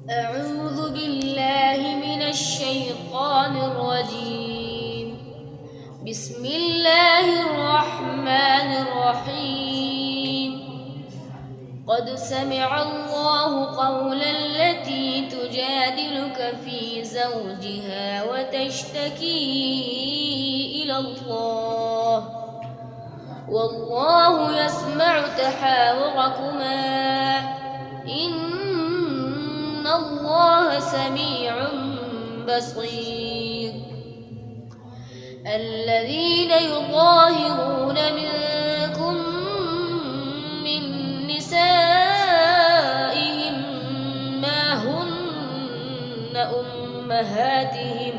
أعوذ بالله من الشيطان الرجيم. بسم الله الرحمن الرحيم. قد سمع الله قول التي تجادلك في زوجها وتشتكي إلى الله والله يسمع تحاوركما إن الله سميع بصير. الذين يظاهرون منكم من نسائهم ما هن أمهاتهم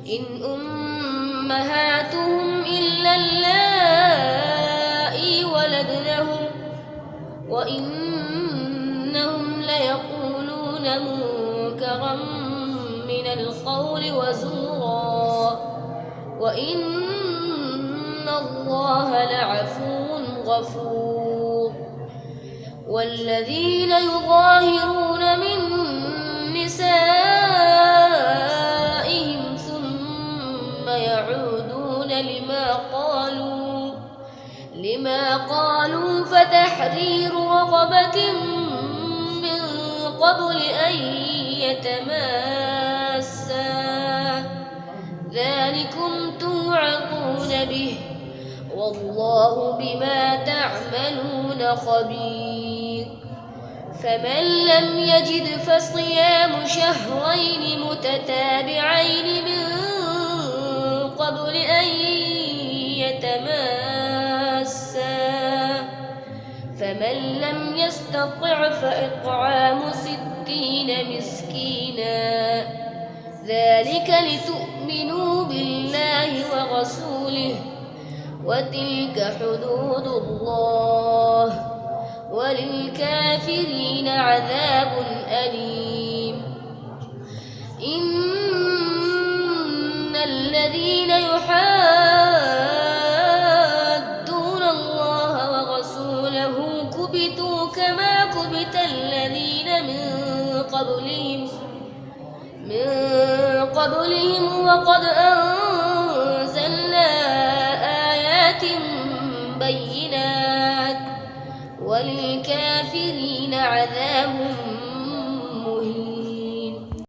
إن أمهاتهم إلا اللائي ولدنهم وإنهم ليقولون منكرا من القول وزورا وإن الله لعفو غفور. والذين يظاهرون من نسائهم ثم يعودون لما قالوا فتحرير رقبة من قبل أن يتماسا ذلكم توعظون به والله بما تعملون خبير. فمن لم يجد فصيام شهرين متتابعين من قبل أن يتماسا فمن لم يستطع فإطعام 60 مسكينا ذلك لتؤمنوا بالله ورسوله وتلك حدود الله وللكافرين عذاب أليم. إن الذين يحادون الله ورسوله كبتوا كما كبت الذين من قبلهم وقد أنزلنا آيات بينات وللكافرين عذاب